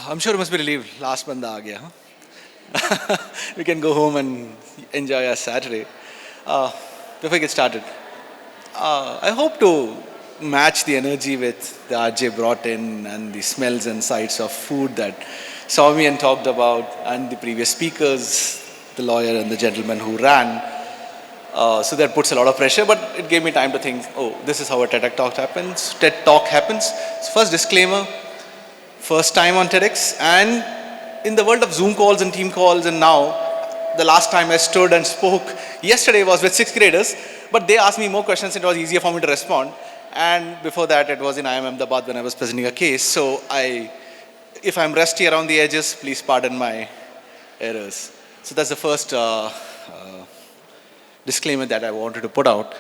I'm sure you must be relieved. Last banda aa gaya, huh? We can go home and enjoy our Saturday. Uh, Before we get started, I hope to match the energy with the RJ brought in and the smells and sights of food that Soumyan talked about and the previous speakers, the lawyer and the gentleman who ran. So that puts a lot of pressure, but it gave me time to think, oh, this is how a TED Talk happens. TED Talk happens. So first disclaimer, first time on TEDx, and in the world of Zoom calls and team calls, and now, the last time I stood and spoke yesterday was with sixth graders, but they asked me more questions, it was easier for me to respond. And before that, it was in IIM Ahmedabad when I was presenting a case. So if I'm rusty around the edges, please pardon my errors. So that's the first disclaimer that I wanted to put out.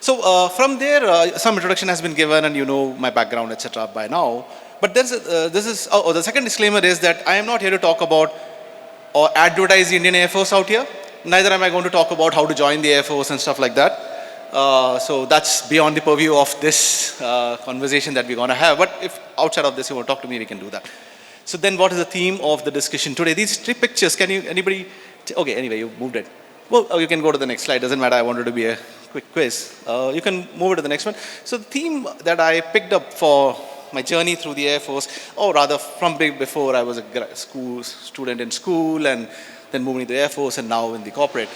From there, some introduction has been given, and you know my background, etc. by now. But the second disclaimer is that I am not here to talk about or advertise the Indian Air Force out here. Neither am I going to talk about how to join the Air Force and stuff like that. So that's beyond the purview of this conversation that we're going to have. But if outside of this you want to talk to me, we can do that. So then what is the theme of the discussion today? These three pictures, anybody, okay, anyway, you moved it. Well, you can go to the next slide, doesn't matter, I wanted to be a quick quiz. You can move it to the next one. So the theme that I picked up for my journey through the Air Force, or rather from before I was a student in school and then moving to the Air Force and now in the corporate,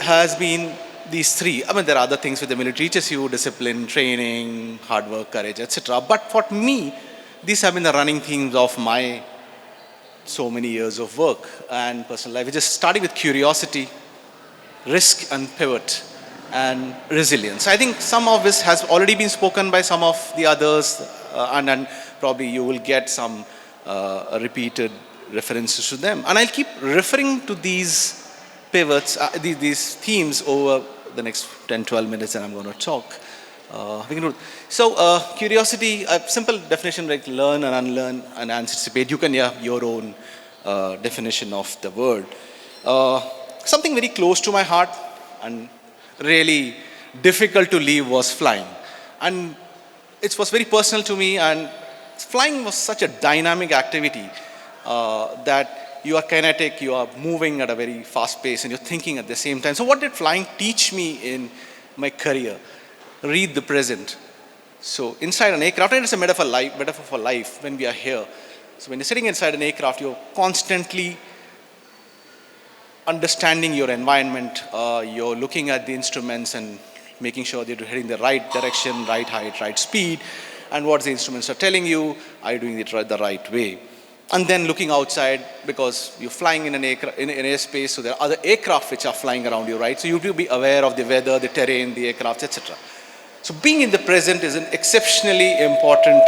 has been these three. I mean, there are other things with the military teaches you, discipline, training, hard work, courage, etc. But for me, these have been the running themes of my so many years of work and personal life, which is starting with curiosity, risk and pivot, and resilience. I think some of this has already been spoken by some of the others, and then probably you will get some repeated references to them. And I'll keep referring to these pivots, these themes over the next 10, 12 minutes, and I'm going to talk. We can do it. So, curiosity, a simple definition like learn and unlearn and anticipate. You can have your own definition of the word. Something very close to my heart and really difficult to leave was flying. And it was very personal to me, and flying was such a dynamic activity that you are kinetic, you are moving at a very fast pace, and you're thinking at the same time. So what did flying teach me in my career? Read the present. So inside an aircraft, and it's a metaphor for life when we are here. So when you're sitting inside an aircraft, you're constantly understanding your environment, you're looking at the instruments and making sure that you're heading the right direction, right height, right speed, and what the instruments are telling you, are you doing it the right way? And then looking outside, because you're flying in an airspace, so there are other aircraft which are flying around you, right? So you have to be aware of the weather, the terrain, the aircraft, etc. So being in the present is an exceptionally important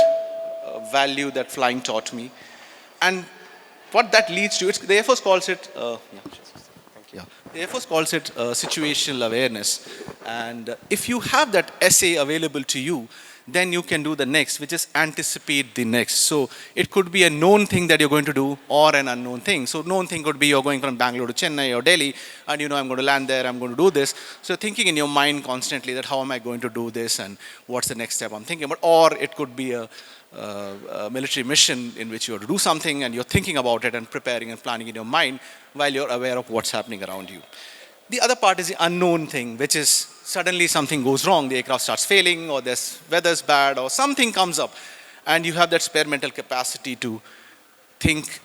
value that flying taught me. And what that leads to, the Air Force calls it, the Air Force calls it situational awareness. And if you have that essay available to you, then you can do the next, which is anticipate the next. So it could be a known thing that you're going to do or an unknown thing. So known thing could be you're going from Bangalore to Chennai or Delhi, and you know I'm going to land there, I'm going to do this. So thinking in your mind constantly that how am I going to do this and what's the next step I'm thinking about. Or it could be a military mission in which you have to do something and you're thinking about it and preparing and planning in your mind while you're aware of what's happening around you. The other part is the unknown thing, which is suddenly something goes wrong, the aircraft starts failing, or there's weather's bad, or something comes up, and you have that spare mental capacity to think,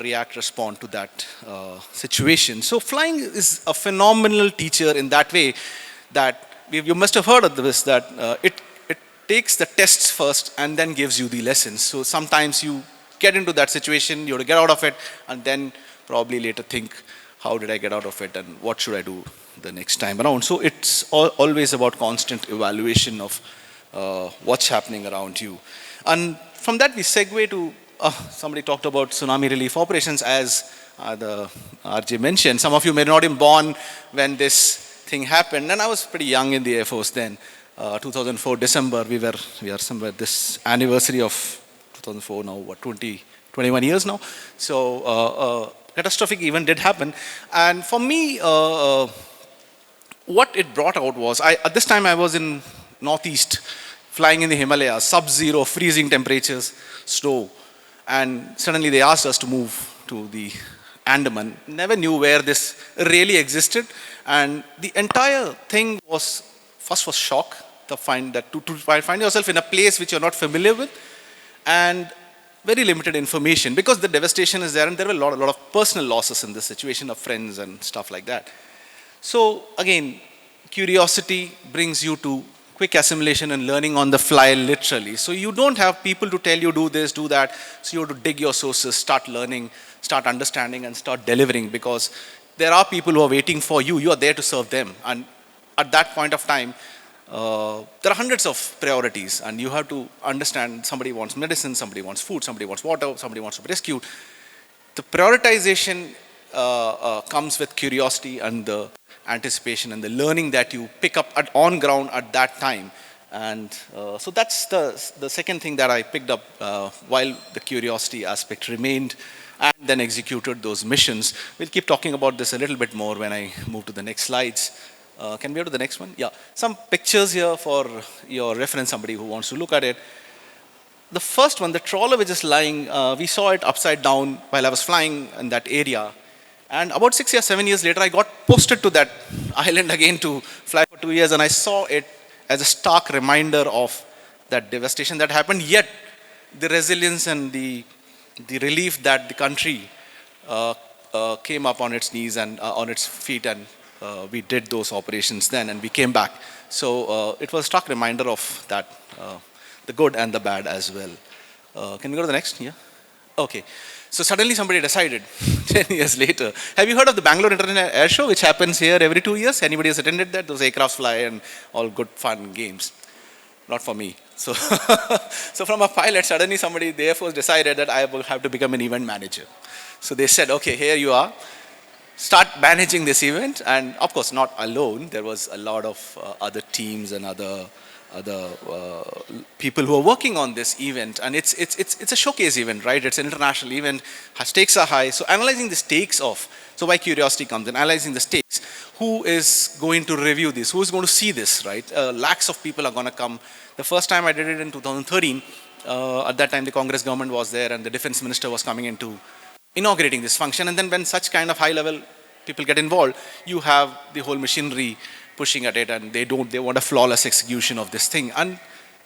react, respond to that situation. So flying is a phenomenal teacher in that way that you must have heard of this, that it takes the tests first and then gives you the lessons. So sometimes you get into that situation, you have to get out of it, and then probably later think, how did I get out of it and what should I do the next time around? So it's always about constant evaluation of what's happening around you. And from that we segue to, somebody talked about tsunami relief operations, as the RJ mentioned. Some of you may not have been born when this thing happened, and I was pretty young in the Air Force then. 2004 December, we are somewhere this anniversary of 2004 now, 21 years now. So catastrophic event did happen. And for me, what it brought out was, at this time I was in Northeast, flying in the Himalayas, sub-zero, freezing temperatures, snow. And suddenly they asked us to move to the Andaman. Never knew where this really existed. And the entire thing was, first was shock to find that to find yourself in a place which you're not familiar with, and very limited information, because the devastation is there and there were a lot of personal losses in this situation of friends and stuff like that. So again, curiosity brings you to quick assimilation and learning on the fly, literally. So you don't have people to tell you do this, do that. So you have to dig your sources, start learning, start understanding, and start delivering, because there are people who are waiting for you. You are there to serve them. And at that point of time, there are hundreds of priorities, and you have to understand somebody wants medicine, somebody wants food, somebody wants water, somebody wants to be rescued. The prioritization comes with curiosity and the anticipation and the learning that you pick up on ground at that time. And so that's the second thing that I picked up while the curiosity aspect remained, and then executed those missions. We'll keep talking about this a little bit more when I move to the next slides. Can we go to the next one? Yeah, some pictures here for your reference, somebody who wants to look at it. The first one, the trawler which is lying, we saw it upside down while I was flying in that area. And about 6 or 7 years later, I got posted to that island again to fly for 2 years, and I saw it as a stark reminder of that devastation that happened, yet the resilience and the relief that the country came up on its knees and on its feet, and we did those operations then, and we came back. So it was a stark reminder of that, the good and the bad as well. Can we go to the next? Yeah. Okay. So suddenly somebody decided, 10 years later. Have you heard of the Bangalore International Air Show, which happens here every 2 years? Anybody has attended that? Those aircrafts fly and all good fun games. Not for me. So, so from a pilot, suddenly somebody, the Air Force decided that I will have to become an event manager. So they said, okay, here you are. Start managing this event. And of course, not alone. There was a lot of other teams and other people who are working on this event, and it's a showcase event, right? It's an international event. Stakes are high. So analyzing the stakes of, so why curiosity comes in, analyzing the stakes. Who is going to review this? Who is going to see this, right? Lakhs of people are going to come. The first time I did it in 2013, at that time the Congress government was there, and the defense minister was coming into inaugurating this function. And then when such kind of high level people get involved, you have the whole machinery pushing at it, and they want a flawless execution of this thing. And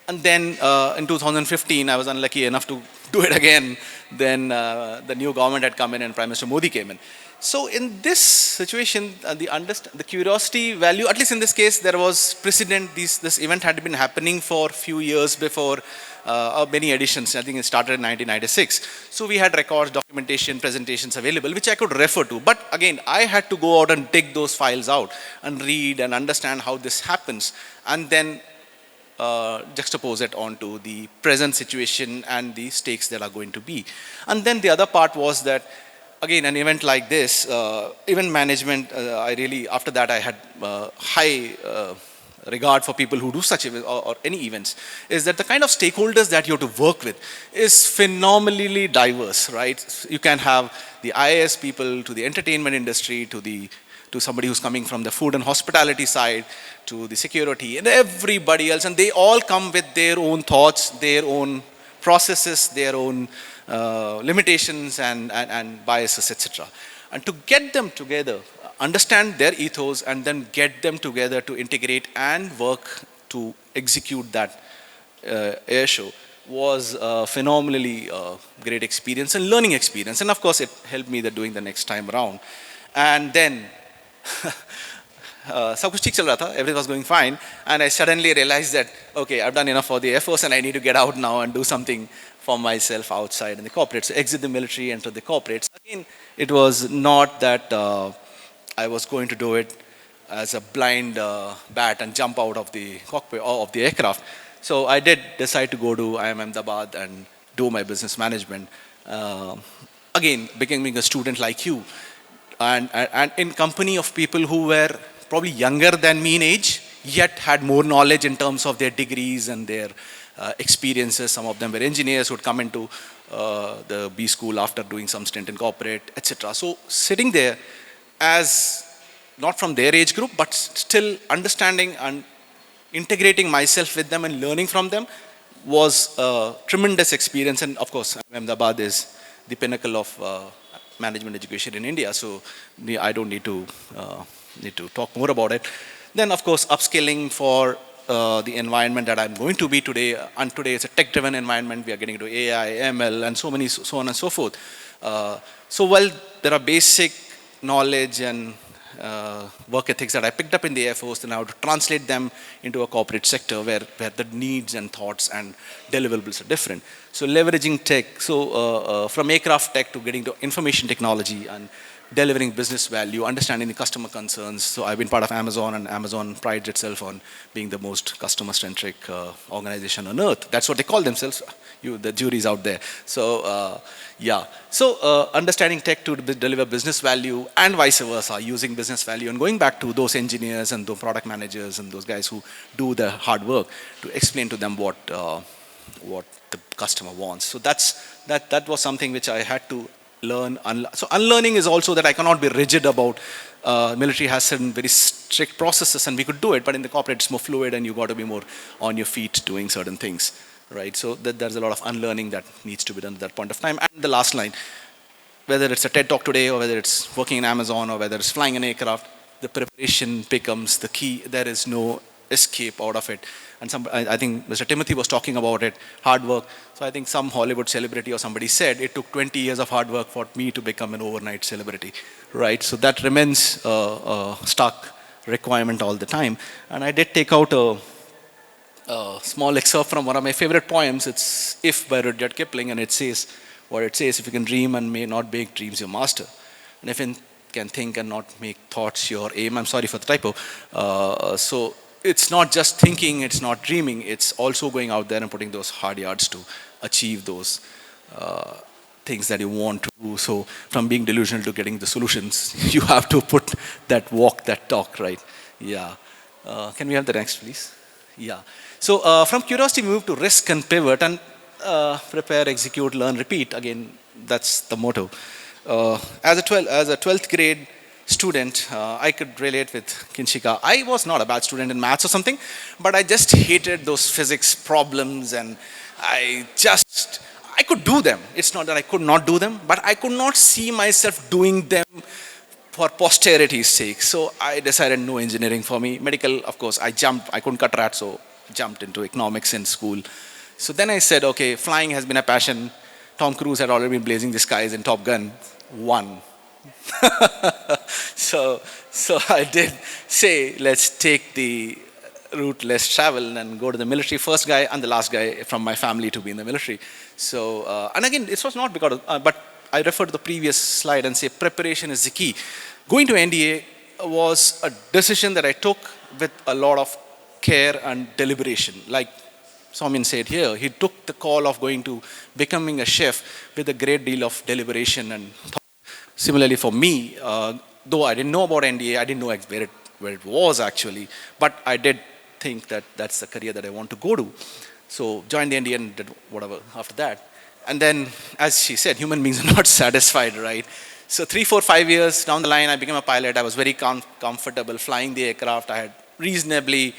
then in 2015, I was unlucky enough to do it again. Then the new government had come in, and Prime Minister Modi came in. So in this situation, the curiosity value, at least in this case, there was precedent. This event had been happening for a few years before, many editions. I think it started in 1996. So we had records, documentation, presentations available, which I could refer to. But again, I had to go out and dig those files out and read and understand how this happens, and then juxtapose it onto the present situation and the stakes that are going to be. And then the other part was that, again, an event like this, event management, I really, after that I had high regard for people who do such events or any events, is that the kind of stakeholders that you have to work with is phenomenally diverse, right? You can have the IAS people to the entertainment industry, to somebody who's coming from the food and hospitality side, to the security and everybody else, and they all come with their own thoughts, their own processes, their own limitations and biases, etc. And to get them together, understand their ethos, and then get them together to integrate and work to execute that air show was a phenomenally great experience and learning experience. And of course, it helped me doing the next time around. And then सब कुछ ठीक चल रहा था, everything was going fine, and I suddenly realized that, okay, I've done enough for the Air Force and I need to get out now and do something for myself outside in the corporate. So exit the military, enter the corporates. Again, it was not that I was going to do it as a blind bat and jump out of the cockpit or of the aircraft. So I did decide to go to IIM Ahmedabad and do my business management. Again, becoming a student like you, and in company of people who were probably younger than me in age, yet had more knowledge in terms of their degrees and their experiences. Some of them were engineers who would come into the B school after doing some stint in corporate, etc. So sitting there as not from their age group, but still understanding and integrating myself with them and learning from them, was a tremendous experience. And of course, Ahmedabad is the pinnacle of management education in India. So I don't need to talk more about it. Then, of course, upskilling for the environment that I'm going to be today. And today it's a tech-driven environment. We are getting into AI, ML, and so on and so forth. So while there are basic knowledge and work ethics that I picked up in the Air Force, then I have to translate them into a corporate sector where the needs and thoughts and deliverables are different. So leveraging tech, from aircraft tech to getting to information technology and delivering business value, understanding the customer concerns. So I've been part of Amazon, and Amazon prides itself on being the most customer-centric organization on earth. That's what they call themselves. The jury's out there. So understanding tech to deliver business value and vice versa, using business value and going back to those engineers and those product managers and those guys who do the hard work to explain to them what the customer wants. So that was something which I had to learn. So unlearning is also that I cannot be rigid about military has certain very strict processes and we could do it, but in the corporate it's more fluid and you got to be more on your feet doing certain things, right? So there's a lot of unlearning that needs to be done at that point of time. And the last line, whether it's a TED talk today or whether it's working in Amazon or whether it's flying an aircraft, the preparation becomes the key. There is no escape out of it. And I think Mr. Timothy was talking about it, hard work. So I think some Hollywood celebrity or somebody said it took 20 years of hard work for me to become an overnight celebrity, right? So that remains a stark requirement all the time. And I did take out a small excerpt from one of my favorite poems. It's If by Rudyard Kipling, and it says, what it says, if you can dream and may not make dreams your master, and if you can think and not make thoughts your aim. I'm sorry for the typo. So it's not just thinking, it's not dreaming, it's also going out there and putting those hard yards to achieve those things that you want to do. So from being delusional to getting the solutions, you have to put that walk, that talk, right? Yeah. Can we have the next, please? Yeah. So from curiosity, we move to risk and pivot, and prepare, execute, learn, repeat. Again, that's the motto. As a 12th grade student, I could relate with Kinshika. I was not a bad student in maths or something, but I just hated those physics problems, and I could do them. It's not that I could not do them, but I could not see myself doing them for posterity's sake. So I decided no engineering for me. Medical, of course, I couldn't cut rats, so jumped into economics in school. So then I said, okay, flying has been a passion. Tom Cruise had already been blazing the skies in Top Gun 1. So I did say, let's take the route less travel and go to the military. First guy and the last guy from my family to be in the military. So, and again, this was not because of, but I refer to the previous slide and say preparation is the key. Going to NDA was a decision that I took with a lot of care and deliberation. Like Somyan said here, he took the call of going to becoming a chef with a great deal of deliberation and thought. Similarly for me, though I didn't know about NDA, I didn't know where it was actually, but I did think that that's the career that I want to go to. So joined the NDA and did whatever after that. And then, as she said, human beings are not satisfied, right? So 3, 4, 5 years down the line, I became a pilot. I was very comfortable flying the aircraft. I had reasonably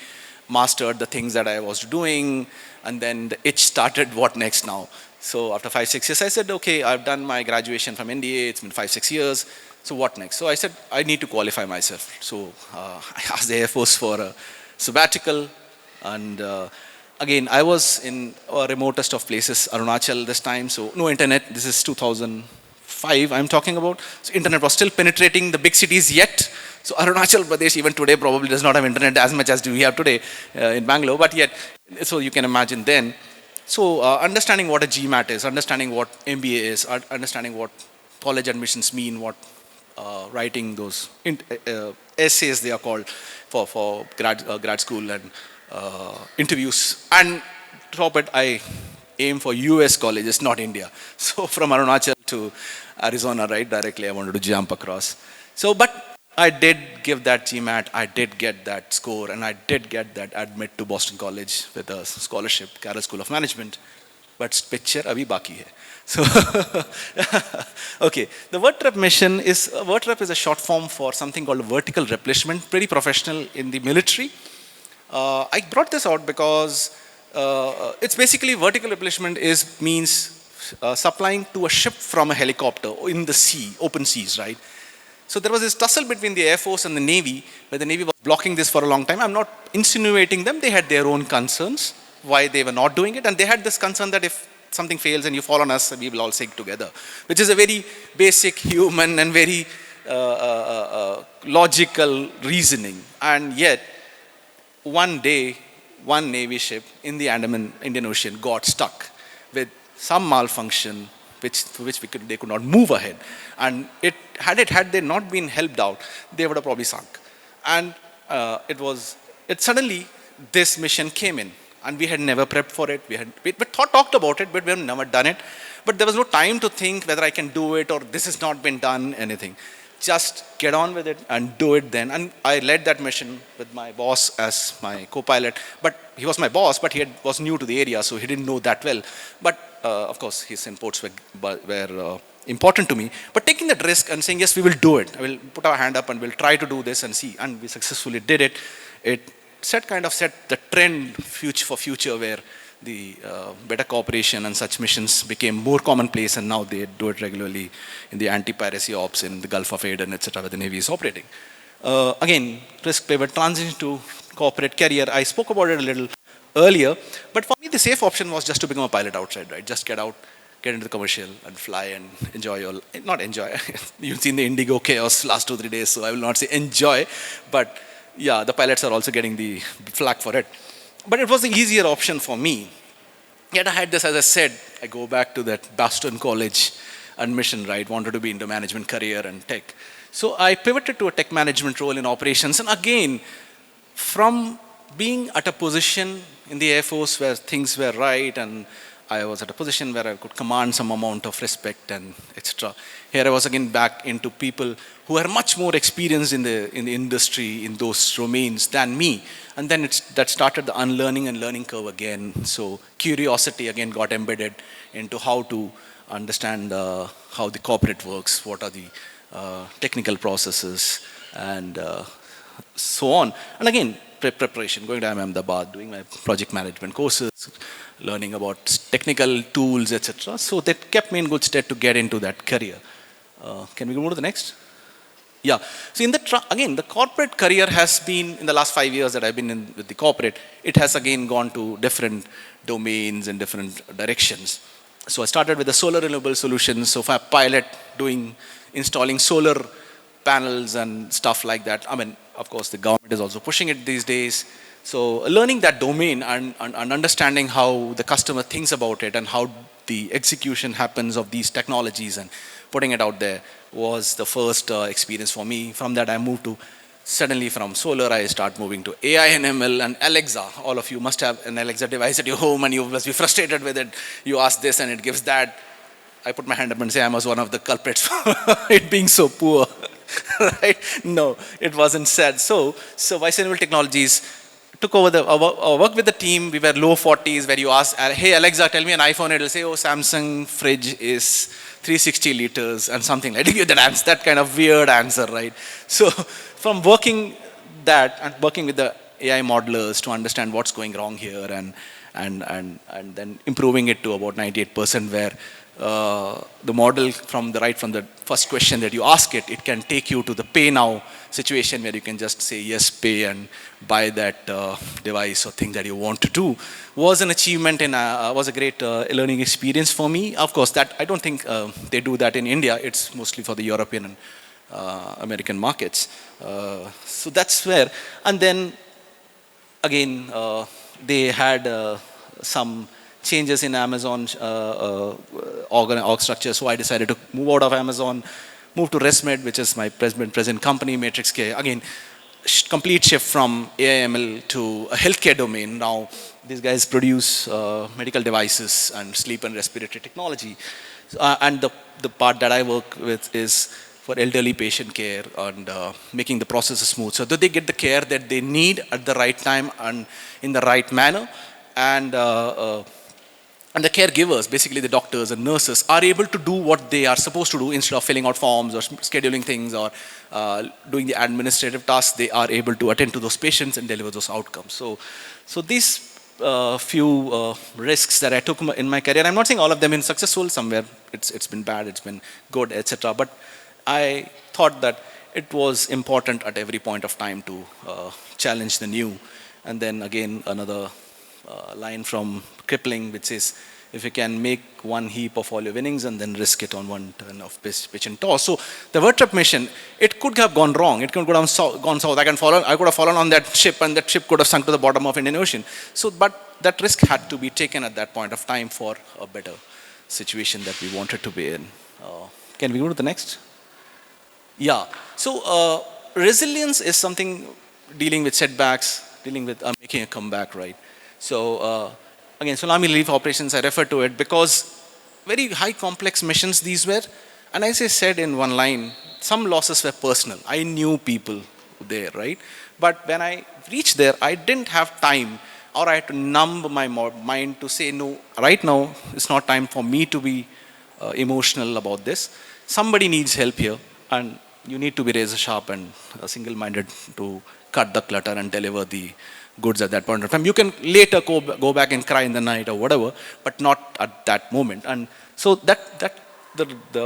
mastered the things that I was doing. And then the itch started, what next now? So after 5, 6 years, I said, okay, I've done my graduation from NDA. It's been 5, 6 years. So what next? So I said, I need to qualify myself. So I asked the Air Force for a sabbatical. And again, I was in a remotest of places, Arunachal this time. So no internet. This is 2005 I'm talking about. So internet was still penetrating the big cities yet. So Arunachal Pradesh even today probably does not have internet as much as we have today in Bangalore. But yet, so you can imagine then. So understanding what a GMAT is, understanding what MBA is, understanding what college admissions mean, what writing those essays they are called for grad school and interviews. And top it, I aim for US colleges, not India. So from Arunachal to Arizona, right, directly I wanted to jump across. So, but I did give that GMAT, I did get that score, and I did get that admit to Boston College with a scholarship, Carroll School of Management. But picture abhi baki hai. So, okay, the VertRep mission is, VertRep is a short form for something called vertical replenishment, pretty professional in the military. I brought this out because It's basically vertical replacement means supplying to a ship from a helicopter in the sea, open seas, right? So there was this tussle between the Air Force and the Navy, where the Navy was blocking this for a long time. I'm not insinuating them. They had their own concerns why they were not doing it. And they had this concern that if something fails and you fall on us, we will all sink together, which is a very basic human and very logical reasoning. And yet, one day, one Navy ship in the Indian Ocean got stuck with some malfunction, for which they could not move ahead. And had they not been helped out, they would have probably sunk. And suddenly this mission came in, and we had never prepped for it. We talked about it, but we had never done it. But there was no time to think whether I can do it or this has not been done, anything. Just get on with it and do it then. And I led that mission with my boss as my co-pilot. But he was my boss, but was new to the area, so he didn't know that well. But of course, his inputs were important to me. But taking that risk and saying, yes, we will do it. I will put our hand up and we'll try to do this and see. And we successfully did it. It set the trend for future, where the better cooperation and such missions became more commonplace, and now they do it regularly in the anti-piracy ops in the Gulf of Aden, etc., where the Navy is operating. Again, risk pivot, transition to corporate career. I spoke about it a little earlier, but for me the safe option was just to become a pilot outside, right? Just get out, get into the commercial and fly and enjoy not enjoy. You've seen the Indigo chaos last 2-3 days, so I will not say enjoy, but yeah, the pilots are also getting the flack for it. But it was the easier option for me. Yet I had this, as I said, I go back to that Boston College admission, right? Wanted to be into management career and tech. So I pivoted to a tech management role in operations. And again, from being at a position in the Air Force where things were right, and I was at a position where I could command some amount of respect and etc. Here I was again back into people who are much more experienced in the industry, in those domains than me. And then that started the unlearning and learning curve again. So curiosity again got embedded into how to understand how the corporate works, what are the technical processes, and so on. And again, preparation, going to Ahmedabad, doing my project management courses, learning about technical tools, etc. So that kept me in good stead to get into that career. Can we move to the next? Yeah. So again, the corporate career has been, in the last 5 years that I've been in with the corporate, it has again gone to different domains and different directions. So I started with the solar renewable solutions. So for a pilot, installing solar panels and stuff like that. I mean, of course, the government is also pushing it these days. So learning that domain and understanding how the customer thinks about it and how the execution happens of these technologies and putting it out there was the first experience for me. From that, I moved to, suddenly from solar, I start moving to AI and ML and Alexa. All of you must have an Alexa device at your home and you must be frustrated with it. You ask this and it gives that. I put my hand up and say I was one of the culprits for it being so poor. Right? No, it wasn't said. So Vice Renewable Technologies took over work with the team. We were low 40s, where you ask, hey Alexa, tell me an iPhone. It'll say, oh, Samsung fridge is 360 liters and something like that. Give that kind of weird answer, right? So from working with the AI modelers to understand what's going wrong here and then improving it to about 98%, where the model from the first question that you ask it can take you to the pay now situation, where you can just say yes, pay, and buy that device or thing that you want to do, was an achievement and was a great learning experience for me. Of course, that I don't think they do that in India. It's mostly for the European and American markets. So that's where, and then again, they had some changes in Amazon org structure. So I decided to move out of Amazon, move to ResMed, which is my present company, Matrix Care. Again, complete shift from AIML to a healthcare domain. Now, these guys produce medical devices and sleep and respiratory technology. And the part that I work with is for elderly patient care and making the processes smooth, so that they get the care that they need at the right time and in the right manner. And the caregivers, basically the doctors and nurses, are able to do what they are supposed to do instead of filling out forms or scheduling things or doing the administrative tasks. They are able to attend to those patients and deliver those outcomes. So these few risks that I took in my career. I'm not saying all of them been successful. Somewhere it's been bad, it's been good, etc. But I thought that it was important at every point of time to challenge the new. And then again, another line from Kipling, which says, if you can make one heap of all your winnings and then risk it on one turn of pitch and toss. So the World Trip mission, it could have gone wrong. It could have gone south. I could have fallen on that ship and that ship could have sunk to the bottom of Indian Ocean. So, but that risk had to be taken at that point of time for a better situation that we wanted to be in. Can we go to the next? Yeah. So resilience is something dealing with setbacks, dealing with making a comeback, right? So again, tsunami relief operations, I refer to it because very high complex missions these were. And as I said in one line, some losses were personal. I knew people there, right? But when I reached there, I didn't have time, or I had to numb my mind to say, no, right now, it's not time for me to be emotional about this. Somebody needs help here, and you need to be razor sharp and single-minded to cut the clutter and deliver the goods at that point of time. You can later go back and cry in the night or whatever, but not at that moment. And so the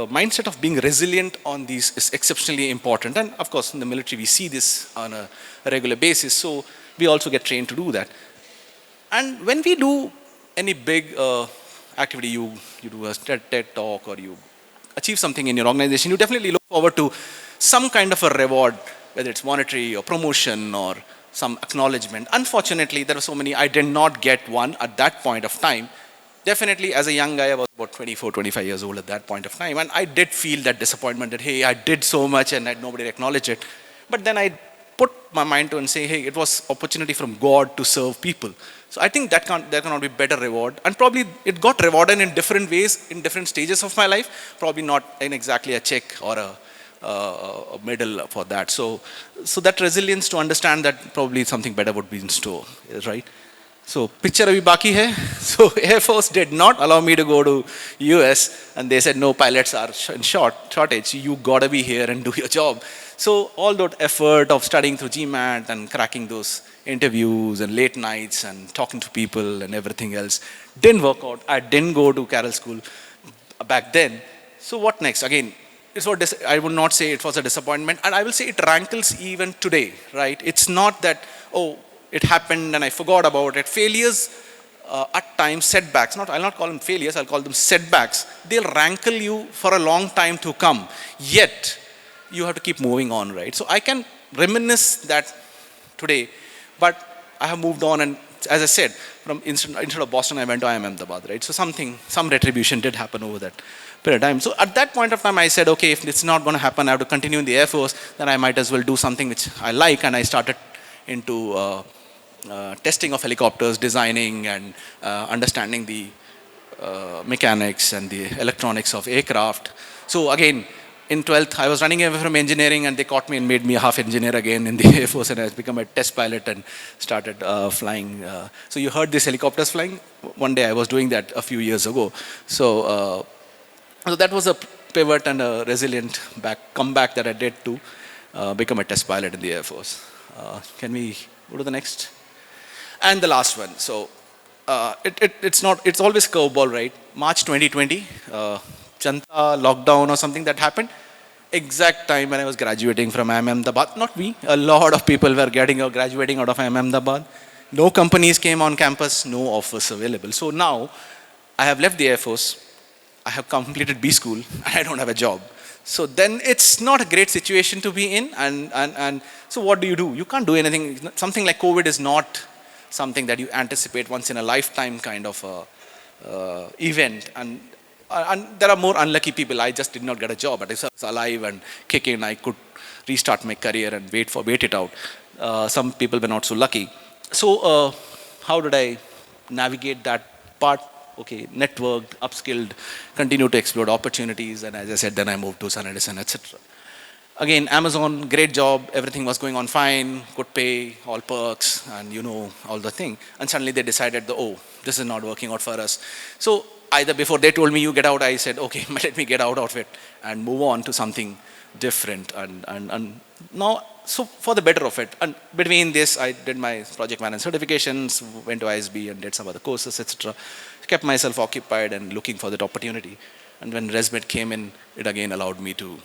mindset of being resilient on these is exceptionally important. And of course, in the military, we see this on a regular basis. So we also get trained to do that. And when we do any big activity, you do a TED talk or you achieve something in your organization, you definitely look forward to some kind of a reward, whether it's monetary or promotion or some acknowledgement. Unfortunately, there were so many, I did not get one at that point of time. Definitely, as a young guy, I was about 24, 25 years old at that point of time. And I did feel that disappointment that, hey, I did so much and nobody acknowledged it. But then I put my mind to and say, hey, it was opportunity from God to serve people. So I think there cannot be better reward. And probably it got rewarded in different ways, in different stages of my life. Probably not in exactly a check or a medal for that. So that resilience to understand that probably something better would be in store, right? So picture abhi baki hai. So Air Force did not allow me to go to US, and they said no, pilots are in shortage. You gotta be here and do your job. So all that effort of studying through GMAT and cracking those interviews and late nights and talking to people and everything else didn't work out. I didn't go to Carroll School back then. So what next? Again, I would not say it was a disappointment, and I will say it rankles even today, right? It's not that, oh, it happened and I forgot about it. Failures, at times, setbacks, I'll not call them failures, I'll call them setbacks. They'll rankle you for a long time to come. Yet, you have to keep moving on, right? So I can reminisce that today, but I have moved on, and as I said, instead of Boston, I went to IIM Ahmedabad, right? So some retribution did happen over that period of time. So at that point of time, I said, okay, if it's not going to happen, I have to continue in the Air Force, then I might as well do something which I like, and I started into testing of helicopters, designing and understanding the mechanics and the electronics of aircraft. So again, in 12th, I was running away from engineering, and they caught me and made me a half engineer again in the Air Force, and I became a test pilot and started flying. So you heard these helicopters flying? One day I was doing that a few years ago. So that was a pivot and a resilient comeback that I did to become a test pilot in the Air Force. Can we go to the next? And the last one. So it's always curveball, right? March 2020, Janta lockdown or something that happened. Exact time when I was graduating from IIM Ahmedabad. Not me. A lot of people were graduating out of IIM Ahmedabad. No companies came on campus. No offers available. So now I have left the Air Force. I have completed B school and I don't have a job. So then it's not a great situation to be in. And so what do? You can't do anything. Something like COVID is not something that you anticipate once in a lifetime kind of event. And there are more unlucky people. I just did not get a job, but if I was alive and kicking, I could restart my career and wait it out. Some people were not so lucky. So how did I navigate that part? Okay, networked, upskilled, continue to explore opportunities, and as I said, then I moved to Sun Edison, etc. Again, Amazon, great job, everything was going on fine, good pay, all perks, and all the thing. And suddenly they decided, oh, this is not working out for us. So either before they told me you get out, I said, okay, let me get out of it and move on to something different. And now so for the better of it, and between this, I did my project management certifications, went to ISB and did some other courses, etc. Kept myself occupied and looking for that opportunity. And when ResMed came in, it again allowed me to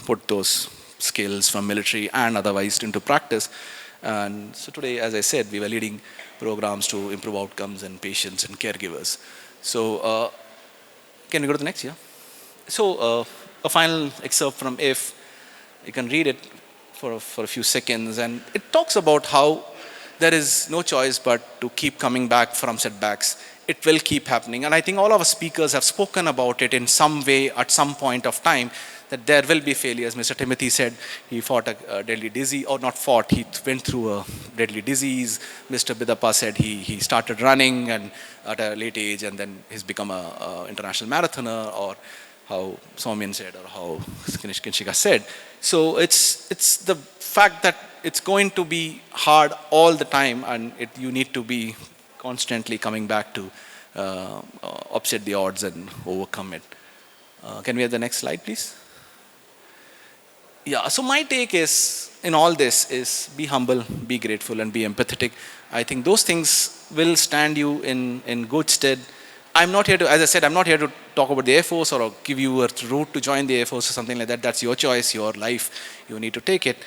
put those skills from military and otherwise into practice. And so today, as I said, we were leading programs to improve outcomes in patients and caregivers. So can we go to the next? Yeah. So a final excerpt from If. You can read it for a few seconds, and it talks about how there is no choice but to keep coming back from setbacks. It will keep happening, and I think all of our speakers have spoken about it in some way at some point of time, that there will be failures. Mr. Timothy said he fought a deadly disease, or not fought, he went through a deadly disease. Mr. Bidappa said he started running and at a late age, and then he's become a international marathoner, or how Soumyan said, or how Kinshika said. So it's the fact that it's going to be hard all the time, and you need to be constantly coming back to upset the odds and overcome it. Can we have the next slide, please? Yeah, so my take is, in all this, is be humble, be grateful, and be empathetic. I think those things will stand you in good stead. I'm not here to, as I said, I'm not here to talk about the Air Force or give you a route to join the Air Force or something like that. That's your choice, your life. You need to take it.